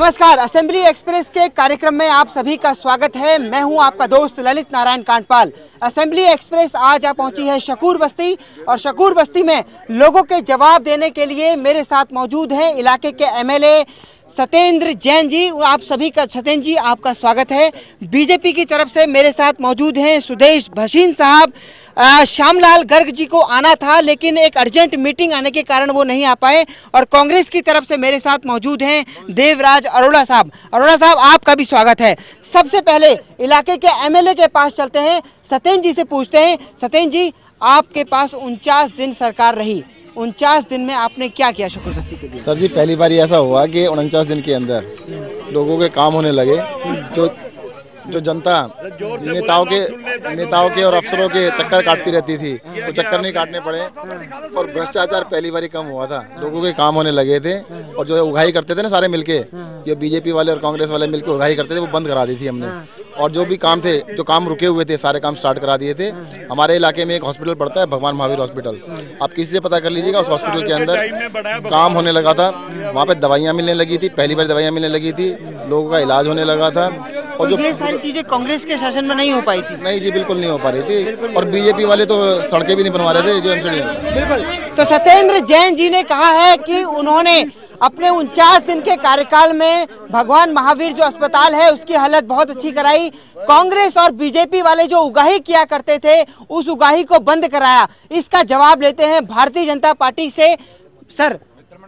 नमस्कार, assembly express के कार्यक्रम में आप सभी का स्वागत है। मैं हूं आपका दोस्त ललित नारायण कांडपाल। असेंबली एक्सप्रेस आज पहुंची है शकूर बस्ती और शकूर बस्ती में लोगों के जवाब देने के लिए मेरे साथ मौजूद हैं इलाके के एमएलए सत्येंद्र जैन जी। आप सभी का, सत्येंद्र जी आपका स्वागत है। बीजेपी की तरफ से मेरे साथ मौजूद हैं सुदेश भसीन साहब। श्यामलाल गर्ग जी को आना था लेकिन एक अर्जेंट मीटिंग आने के कारण वो नहीं आ पाए। और कांग्रेस की तरफ से मेरे साथ मौजूद हैं देवराज अरोड़ा साहब। अरोड़ा साहब आपका भी स्वागत है। सबसे पहले इलाके के एमएलए के पास चलते हैं, सत्येंद्र जी से पूछते हैं। सत्येंद्र जी, आपके पास 49 दिन सरकार रही, 49 दिन में आपने क्या किया शकूर बस्ती के लिए? सर जी, पहली बार ऐसा हुआ कि 49 दिन के अंदर लोगों के काम होने लगे। जो जनता नेताओं के और अफसरों के चक्कर काटती रहती थी, वो चक्कर नहीं काटने पड़े और भ्रष्टाचार पहली बार कम हुआ था। लोगों के काम होने लगे थे और जो उगाही करते थे ना सारे मिलके, जो बीजेपी वाले और कांग्रेस वाले मिलके उगाही करते थे, वो बंद करा दी थी हमने। और जो भी काम थे, जो काम रुके हुए थे, सारे काम स्टार्ट करा दिए थे। हमारे इलाके में एक हॉस्पिटल पड़ता है, भगवान महावीर हॉस्पिटल। आप किसी से पता कर लीजिएगा, उस हॉस्पिटल के अंदर काम होने लगा था। वहाँ पे दवाइयाँ मिलने लगी थी, पहली बार दवाइयाँ मिलने लगी थी, लोगों का इलाज होने लगा था। और जो सारी चीजें कांग्रेस के शासन में नहीं हो पाई थी। नहीं जी, बिल्कुल नहीं हो पा रही थी। और बीजेपी वाले तो सड़कें भी नहीं बनवा रहे थे जो एमसीडी। बिल्कुल। तो सत्येंद्र जैन जी ने कहा है कि उन्होंने अपने 49 दिन के कार्यकाल में भगवान महावीर जो अस्पताल है उसकी हालत बहुत अच्छी कराई। कांग्रेस और बीजेपी वाले जो उगाही किया करते थे उस उगाही को बंद कराया। इसका जवाब लेते हैं भारतीय जनता पार्टी से। सर,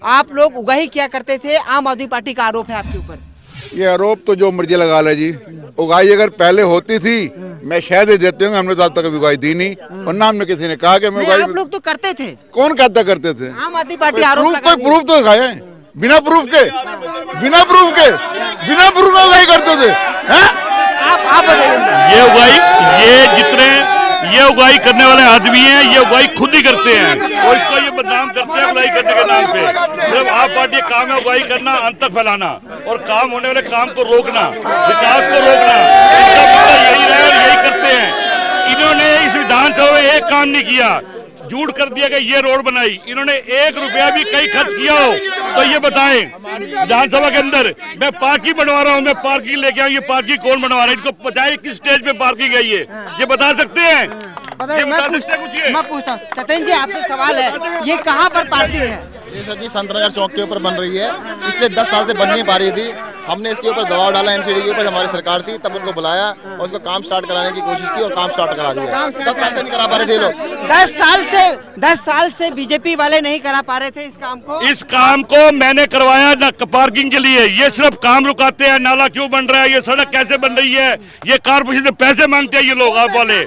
आप लोग उगाही किया करते थे, आम आदमी पार्टी का आरोप है आपके ऊपर। ये आरोप तो जो मर्जी लगा ले जी। उगाही अगर पहले होती थी मैं शायद ही देते होंगे, हमने तो आज तक उगाही दी नहीं। और ना हमने किसी ने कहा कि मैं उगाही। आप लोग तो करते थे। कौन कहता करते थे? आम आदमी पार्टी आरोप लगा। कोई प्रूफ तो दिखाया है? बिना प्रूफ के उगाही करते थे। आप बताइए। ये उगाही करने वाले आदमी हैं, ये उगाही खुद ही करते हैं। और इसको ये बदनाम करते हैं उगाही करने के नाम पे। सिर्फ आप पार्टी काम है उगाही करना, अंत तक फैलाना और काम होने वाले काम को रोकना, विकास को रोकना। इसका मतलब यही है और यही करते हैं। इन्होंने इस विधानसभा में एक काम नहीं किया, झूठ कर दिया कि ये रोड बनाई। इन्होंने 1 रुपया भी कहीं खर्च किया हो तो ये बताएं विधानसभा के अंदर। मैं पार्किंग बनवा रहा हूँ, मैं पार्किंग लेके आऊँ, ये पार्किंग कौन बनवा रहा है? इनको बताइए किस स्टेज पे पार्किंग है ये बता सकते हैं? मैं पूछता हूँ सत्येंद्र जी, आपसे सवाल है, ये कहाँ पर पार्किंग है? ये सर जी संतनगर चौक के ऊपर बन रही है। पिछले 10 साल से बन नहीं पा रही थी। हमने इसके ऊपर दबाव डाला, एमसीडी के ऊपर हमारी सरकार थी, तब उनको बुलाया और उसको काम स्टार्ट कराने की कोशिश की और काम स्टार्ट करा दिया। 10 साल से नहीं करा पा रहे थे लोग। 10 साल से बीजेपी वाले नहीं करा पा रहे थे इस काम को। इस काम को मैंने करवाया ना पार्किंग के लिए। ये सिर्फ काम रुकाते हैं, नाला क्यों बन रहा है, ये सड़क कैसे बन रही है, ये कारपोरेशन से पैसे मांगते हैं ये लोग। आप वाले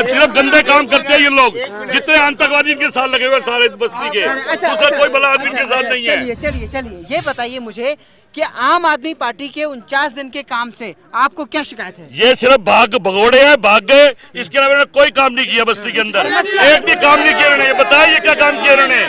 सिर्फ गंदे काम करते हैं ये लोग। जितने आतंकवादी इनके साथ लगे हुए सारे बस्ती के, दूसरा कोई भला आदमी इनके साथ नहीं है। चलिए ये बताइए मुझे कि आम आदमी पार्टी के 49 दिन के काम से आपको क्या शिकायत है? ये सिर्फ भाग भगोड़े हैं, भाग गए। इसके अलावा कोई काम नहीं किया बस्ती के अंदर, एक भी काम नहीं किया इन्होंने। बताइए क्या काम किया इन्होंने?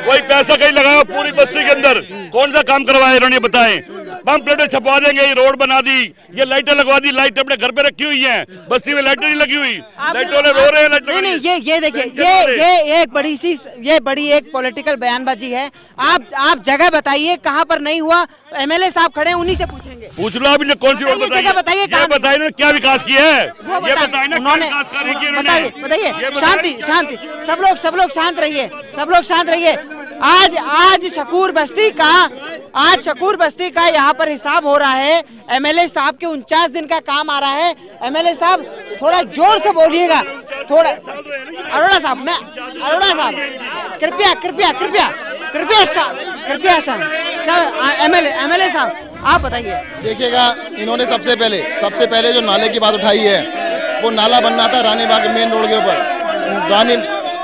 कोई पैसा कहीं लगाया पूरी बस्ती के अंदर? कौन सा काम करवाया इन्होंने? बताएं। बम प्लेटें छपवा देंगे, ये रोड बना दी, ये लाइटें लगवा दी। लाइटें अपने घर पे रखी हुई हैं, बस्ती में लाइटें नहीं लगी हुई। लाइट वाले रो रहे हैं। नहीं, ये देखिए, ये एक बड़ी एक पॉलिटिकल बयानबाजी है। आप जगह बताइए कहाँ पर नहीं हुआ। एमएलए साहब खड़े हैं, उन्हीं से पूछेंगे। पूछ लो आप, कौन सी रोड बताइए? बताइए क्या विकास किया है, ये बताइए ना। उन्होंने बताइए। शांति। सब लोग शांत रहिए। आज शकूर बस्ती का यहाँ पर हिसाब हो रहा है। एमएलए साहब के 49 दिन का काम आ रहा है। एमएलए साहब थोड़ा जोर से बोलिएगा, थोड़ा। अरोड़ा साहब कृपया एमएलए साहब आप बताइए। देखिएगा, इन्होंने सबसे पहले जो नाले की बात उठाई है, वो नाला बनना था रानीबाग मेन रोड के ऊपर।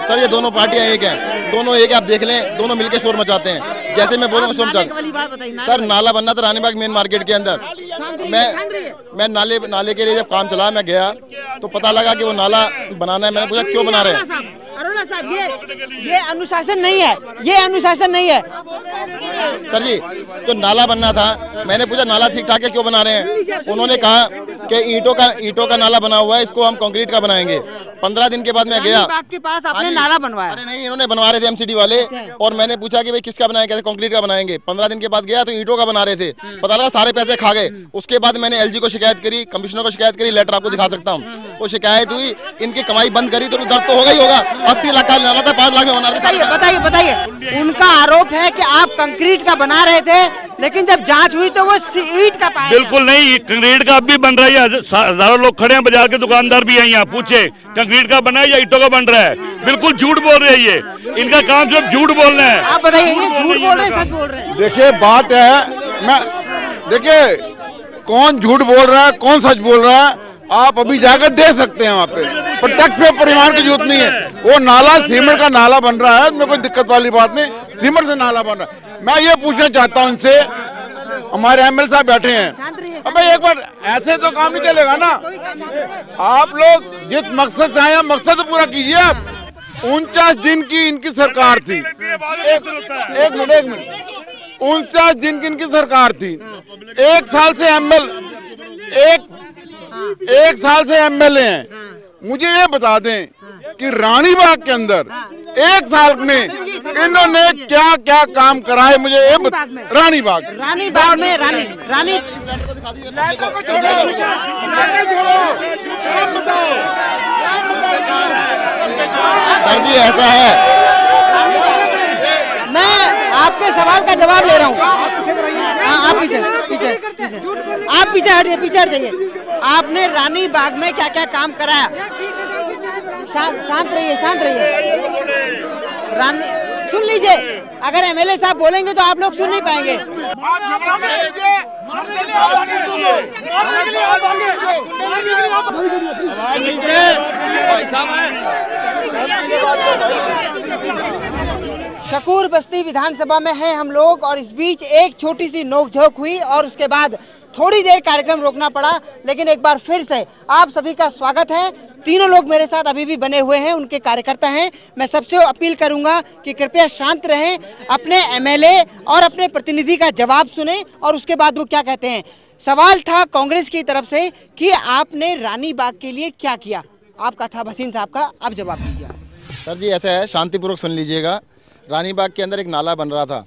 सर, ये दोनों पार्टियां एक हैं, दोनों एक, आप देख लें, दोनों मिलकर शोर मचाते हैं। जैसे मैं बोलूँगा शोर मचाते। सर, नाला बनना था रानीबाग मेन मार्केट के अंदर। मैं नाले के लिए जब काम चला, मैं गया तो पता लगा कि वो नाला बनाना है। मैंने पूछा क्यों बना रहे हैं? अरोड़ा साहब, ये अनुशासन नहीं है, सर जी, जो नाला बनना था, मैंने पूछा नाला ठीक ठाक है, क्यों बना रहे हैं? उन्होंने कहा कि ईंटों का नाला बना हुआ है, इसको हम कंक्रीट का बनाएंगे। 15 दिन के बाद मैं गया। बाग के पास आपने नाला बनवाया? अरे नहीं, इन्होंने बनवा रहे थे एमसीडी वाले, और मैंने पूछा कि भाई किसका बनाया, कहते कंक्रीट का बनाएंगे। 15 दिन के बाद गया तो ईंटों का बना रहे थे, पता लगा सारे पैसे खा गए। उसके बाद मैंने एलजी को शिकायत करी, कमिश्नर को शिकायत करी, लेटर आपको दिखा सकता हूँ। वो शिकायत हुई, इनकी कमाई बंद करी तो दर्द तो होगा ही होगा। 80 लाख का नाला था, 5 लाख में बना रहे थे। बताइए, उनका आरोप है कि आप कंक्रीट का बना रहे थे, लेकिन जब जांच हुई तो वो ईंट का पाया। बिल्कुल नहीं, कंक्रीट का अब भी बन रहा है। हजारों लोग खड़े हैं, बाजार के दुकानदार भी हैं यहाँ, पूछे कंक्रीट का बना है या ईंटों का बन रहा है। बिल्कुल झूठ बोल रहे हैं ये, इनका काम सिर्फ झूठ बोलना है। आप बताइए, ये झूठ बोल रहे हैं सच बोल रहे हैं? देखिए बात है, देखिए कौन झूठ बोल रहा है कौन सच बोल रहा है आप अभी जाकर देख सकते हैं। वहाँ पे प्रत्यक्ष पे परिमाण की जरूरत नहीं है। वो नाला सीमेंट का नाला बन रहा है, इसमें कोई दिक्कत वाली बात नहीं, सीमेंट से नाला बन रहा है। मैं ये पूछना चाहता हूँ इनसे, हमारे एमएलए साहब बैठे हैं, अबे एक बार ऐसे तो काम नहीं चलेगा ना। आप लोग जिस मकसद से आए मकसद तो पूरा कीजिए। आप 49 दिन की इनकी सरकार थी, एक मिनट 49 दिन की इनकी सरकार थी। एक साल से एमएलए हैं। मुझे ये बता दें कि रानीबाग के अंदर एक साल में इन्होंने क्या क्या काम कराए, मुझे ये रानीबाग में रानी सर जी ऐसा है, मैं आपके सवाल का जवाब ले रहा हूँ। आप पीछे आप पीछे हट जाइए। आपने रानी बाग में क्या क्या काम कराया? शांत रहिए। रानी सुन लीजिए, अगर एमएलए साहब बोलेंगे तो आप लोग सुन नहीं पाएंगे। शकूर बस्ती विधानसभा में हैं हम लोग, और इस बीच एक छोटी सी नोकझोंक हुई और उसके बाद थोड़ी देर कार्यक्रम रोकना पड़ा। लेकिन एक बार फिर से आप सभी का स्वागत है। तीनों लोग मेरे साथ अभी भी बने हुए हैं, उनके कार्यकर्ता हैं। मैं सबसे अपील करूंगा कि कृपया शांत रहें, अपने एमएलए और अपने प्रतिनिधि का जवाब सुने और उसके बाद वो क्या कहते हैं। सवाल था कांग्रेस की तरफ से कि आपने रानी बाग के लिए क्या किया। आपका था भसीन साहब का, आप जवाब दीजिए। सर जी ऐसा है, शांतिपूर्वक सुन लीजिएगा। रानीबाग के अंदर एक नाला बन रहा था,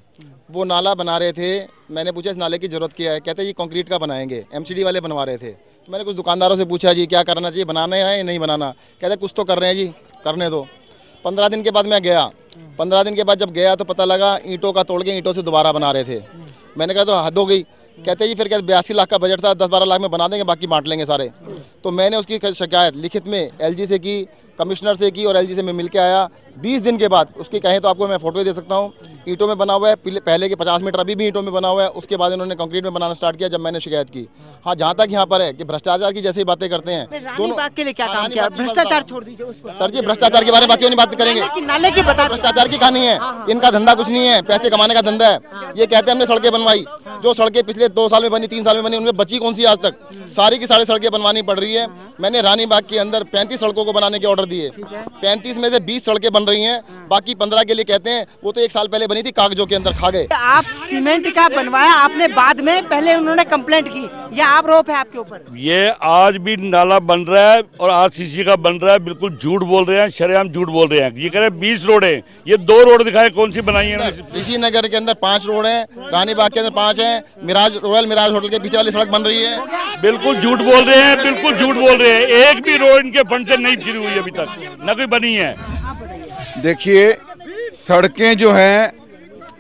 वो नाला बना रहे थे। मैंने पूछा इस नाले की जरूरत क्या है, कहते ये कंक्रीट का बनाएंगे, एमसीडी वाले बनवा रहे थे। तो मैंने कुछ दुकानदारों से पूछा जी क्या करना चाहिए, बनाना है या नहीं बनाना, कहते कुछ तो कर रहे हैं जी, करने दो। 15 दिन के बाद मैं गया। 15 दिन के बाद जब गया तो पता लगा ईंटों का तोड़ के ईंटों से दोबारा बना रहे थे। मैंने कहा तो हद हो गई। कहते जी फिर क्या 82 लाख का बजट था, 10-12 लाख में बना देंगे, बाकी बांट लेंगे सारे। तो मैंने उसकी शिकायत लिखित में एलजी से की, कमिश्नर से की, और एलजी से मैं मिलके आया। 20 दिन के बाद उसकी कहें तो आपको मैं फोटो दे सकता हूँ, ईंटों में बना हुआ है। पहले के 50 मीटर अभी भी ईंटों में बना हुआ है। उसके बाद इन्होंने कंक्रीट में बनाना स्टार्ट किया जब मैंने शिकायत की। हाँ, जहाँ तक यहाँ पर है कि भ्रष्टाचार की जैसी बातें करते हैं दोनों के लिए क्या काम किया? भ्रष्टाचार छोड़ दीजिए उसको। सर जी भ्रष्टाचार के बारे में क्यों नहीं बात करेंगे? नाले की बता, भ्रष्टाचार की कहानी है। इनका धंधा कुछ नहीं है, पैसे कमाने का धंधा है। ये कहते हैं हमने सड़कें बनवाई, जो सड़कें पिछले 2 साल में बनी, 3 साल में बनी, उनमें बची कौन सी आज तक? सारी की सारी सड़कें बनवानी पड़ रही है। मैंने रानीबाग के अंदर 35 सड़कों को बनाने के ऑर्डर दिए। 35 में से 20 सड़कें बन रही हैं, बाकी 15 के लिए कहते हैं वो तो 1 साल पहले बनी थी, कागजों के अंदर खा गए। आप सीमेंट का बनवाया आपने बाद में, पहले उन्होंने कंप्लेंट की, या आरोप है आपके ऊपर? ये आज भी नाला बन रहा है और आरसीसी का बन रहा है। बिल्कुल झूठ बोल रहे हैं, शरेआम झूठ बोल रहे हैं। ये कह रहे हैं 20 रोड है, ये 2 रोड दिखाए कौन सी बनाई है? ऋषि नगर के अंदर 5 रोड है, रानीबाग के अंदर 5 है, रॉयल मिराज होटल के पीछे वाली सड़क बन रही है। बिल्कुल झूठ बोल रहे हैं, बिल्कुल झूठ बोल रहे हैं। एक भी रोड इनके फंड से नहीं शुरू हुई अभी तक, न कोई बनी है। देखिए सड़कें जो हैं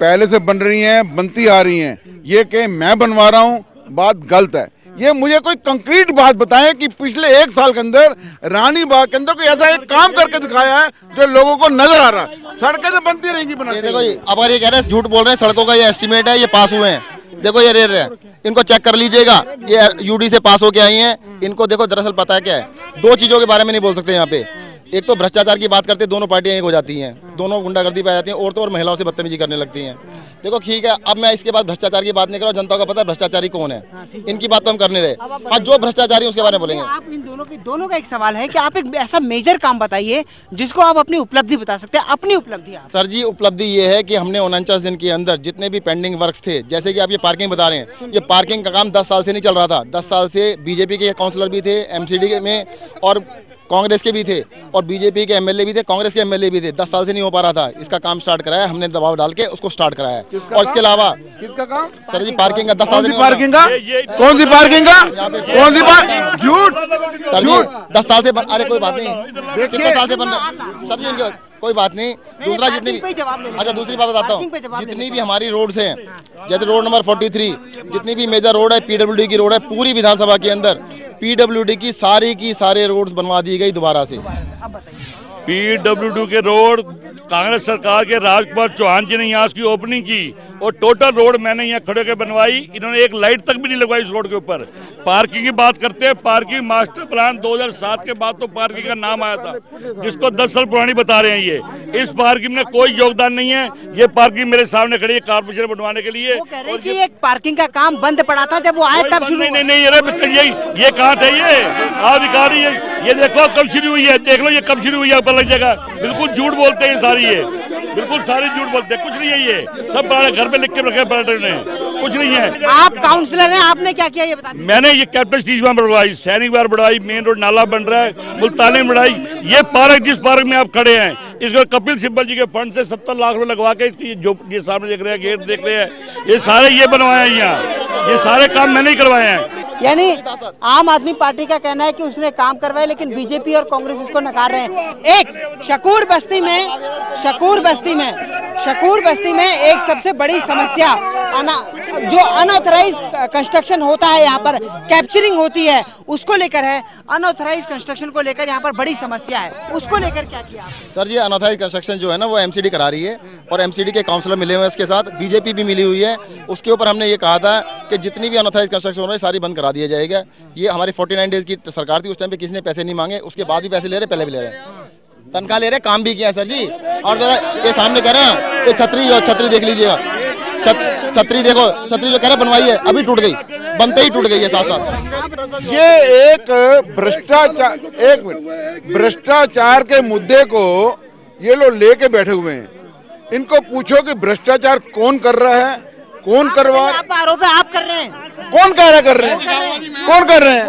पहले से बन रही हैं, बनती आ रही हैं। ये कि मैं बनवा रहा हूं, बात गलत है। ये मुझे कोई कंक्रीट बात बताएं कि पिछले 1 साल के अंदर रानीबाग के अंदर कोई ऐसा एक काम करके दिखाया है जो लोगों को नजर आ रहा है। सड़कें तो बनती रहेंगी। देखो अब अगर ये कह रहे हैं झूठ बोल रहे हैं, सड़कों का ये एस्टीमेट है, ये पास हुए हैं। देखो ये रेट है, इनको चेक कर लीजिएगा, ये यूडी से पास होके आई हैं। इनको देखो दरअसल पता है क्या है, 2 चीजों के बारे में नहीं बोल सकते यहाँ पे। एक तो भ्रष्टाचार की बात करते, दोनों पार्टियां एक हो जाती हैं, दोनों गुंडागर्दी पे आ जाती हैं, औरतों और महिलाओं से बदतमीजी करने लगती हैं। देखो ठीक है, अब मैं इसके बाद भ्रष्टाचार की बात नहीं कर रहा हूं, जनता को पता है भ्रष्टाचारी कौन है। इनकी बात तो हम करने रहे। हाँ, जो भ्रष्टाचारी उसके बारे में बोलेंगे। आप इन दोनों का एक सवाल है कि आप एक ऐसा मेजर काम बताइए जिसको आप अपनी उपलब्धि बता सकते हैं। अपनी उपलब्धि सर जी, उपलब्धि ये है कि हमने 49 दिन के अंदर जितने भी पेंडिंग वर्क्स थे, जैसे कि आप ये पार्किंग बता रहे हैं, ये पार्किंग का काम 10 साल से नहीं चल रहा था। 10 साल से बीजेपी के काउंसलर भी थे एमसीडी में, और कांग्रेस के भी थे और बीजेपी के एमएलए भी थे, कांग्रेस के एमएलए भी थे। 10 साल से नहीं हो पा रहा था, इसका काम स्टार्ट कराया हमने, दबाव डाल के उसको स्टार्ट कराया है। और इसके अलावा किसका काम सर जी पार्किंग का 10 साल से पार्किंग का कौन सी पार्किंग का कौन सी पार्किंग झूठ सर जी 10 साल से अरे कोई बात नहीं, कितने साल से बन सर जी कोई बात नहीं। दूसरा जितनी भी अच्छा दूसरी बात बताता हूँ, जितनी भी हमारी रोड्स हैं जैसे रोड नंबर 43 जितनी भी मेजर रोड है पीडब्ल्यूडी की रोड है, पूरी विधानसभा के अंदर पीडब्ल्यूडी की सारे रोड्स बनवा दी गई दोबारा से। पीडब्ल्यूडी के रोड कांग्रेस सरकार के राजकुमार चौहान जी ने यहाँ उसकी ओपनिंग की और टोटल रोड मैंने यहाँ खड़े होकर बनवाई। इन्होंने एक लाइट तक भी नहीं लगवाई इस रोड के ऊपर। पार्किंग की बात करते हैं, पार्किंग मास्टर प्लान 2007 के बाद तो पार्किंग का नाम आया था, जिसको 10 साल पुरानी बता रहे हैं ये। इस पार्किंग में कोई योगदान नहीं है। ये पार्किंग मेरे सामने खड़ी है कारपोरेशन बनवाने के लिए। वो कह रहे हैं कि एक पार्किंग का काम बंद पड़ा था, जब वो आए तब शुरू। नहीं ये कहाँ थे ये अधिकारी, ये देखो कब शुरू हुई है, देख लो ये कब शुरू हुई है, पता लग जाएगा। बिल्कुल झूठ बोलते हैं सारी, ये बिल्कुल सारे झूठ बोलते हैं, कुछ नहीं है ये सब घर पे लिख के रखे पर्यटन ने, कुछ नहीं है। आप काउंसलर हैं, आपने क्या किया ये बता दीजिए। मैंने ये कैप्टन स्टीज बढ़वाई, सैनिक बार बढ़ाई, मेन रोड नाला बन रहा है, मुल्तानी में बढ़ाई। ये पार्क जिस पार्क में आप खड़े हैं इसको कपिल सिब्बल जी के फंड से 70 लाख रुपए लगवा के इसकी जो ये सामने देख रहे हैं गेट देख रहे हैं, ये सारे ये बनवाए हैं यहाँ, ये सारे काम मैंने ही करवाए हैं। यानी आम आदमी पार्टी का कहना है कि उसने काम करवाए, लेकिन बीजेपी और कांग्रेस इसको नकार रहे हैं। एक शकूर बस्ती में एक सबसे बड़ी समस्या जो अनऑथराइज कंस्ट्रक्शन होता है, यहाँ पर कैप्चरिंग होती है, उसको लेकर है। अनऑथराइज कंस्ट्रक्शन को लेकर यहाँ पर बड़ी समस्या है, उसको लेकर क्या किया सर जी? अनऑथराइज कंस्ट्रक्शन जो है ना वो एमसीडी करा रही है और एमसीडी के काउंसलर मिले हुए हैं, इसके साथ बीजेपी भी मिली हुई है। उसके ऊपर हमने ये कहा था कि जितनी भी अनऑथराइज कंस्ट्रक्शन हो रही है सारी बंद करा दिया जाएगा। ये हमारी 49 डेज की सरकार थी, उस टाइम पे किसी ने पैसे नहीं मांगे, उसके बाद भी पैसे ले रहे, पहले भी ले रहे, तनख्वाह ले रहे, काम भी किया सर जी। और ये सामने कह रहे हैं ये छतरी देख लीजिएगा, छतरी देखो, छतरी जो कह रहे बनवाई है अभी टूट गई, बनते ही टूट गई है साथ साथ। ये एक भ्रष्टाचार के मुद्दे को ये लोग लेके बैठे हुए हैं। इनको पूछो कि भ्रष्टाचार कौन कर रहा है, कौन करवा, आरोप आप कर रहे हैं, कौन कह रहा कर रहे हैं, कौन कर रहे हैं,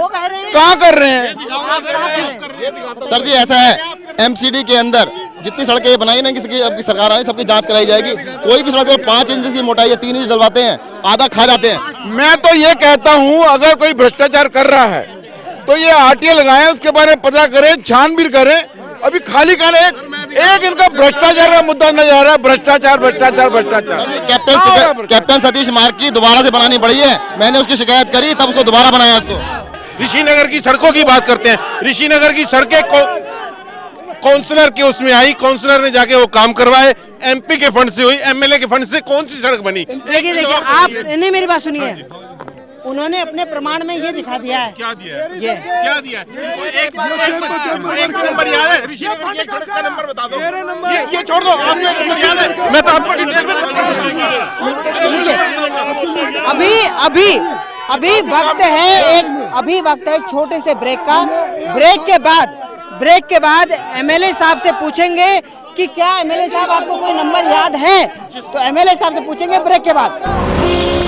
कहाँ कर रहे हैं? सर जी ऐसा है, एमसीडी के अंदर जितनी सड़कें बनाई ना किसी अब की सरकार आई, सबकी जांच कराई जाएगी। कोई भी सड़क 5 इंच की मोटाई है, 3 इंच डलवाते हैं, आधा खा जाते हैं। मैं तो ये कहता हूँ अगर कोई भ्रष्टाचार कर रहा है तो ये आरटीए लगाएं, उसके बारे में पता करें, छानबीन करें। अभी खाली कहने एक इनका भ्रष्टाचार का मुद्दा नहीं आ रहा है, भ्रष्टाचार। कैप्टन सतीश मार्ग की दोबारा से बनानी पड़ी है, मैंने उसकी शिकायत करी तब उसको दोबारा बनाया उसको। ऋषिनगर की सड़कों की बात करते हैं, ऋषिनगर की सड़कें काउंसलर के उसमें आई, काउंसलर ने जाके वो काम करवाए, एमपी के फंड से हुई, एमएलए के फंड से कौन सी सड़क बनी? देखिए आप नहीं, मेरी बात सुनिए, उन्होंने अपने प्रमाण में ये दिखा दिया है। क्या दिया है? ये क्या दिया है? एक नंबर याद है? ऋषिनगर की एक सड़क का नंबर बता दो। ये छोड़ दो, आपको याद है? मैं तो आपको अभी वक्त है एक छोटे से ब्रेक का। ब्रेक के बाद एमएलए साहब से पूछेंगे कि क्या एमएलए साहब आपको कोई नंबर याद है, तो एमएलए साहब से पूछेंगे ब्रेक के बाद।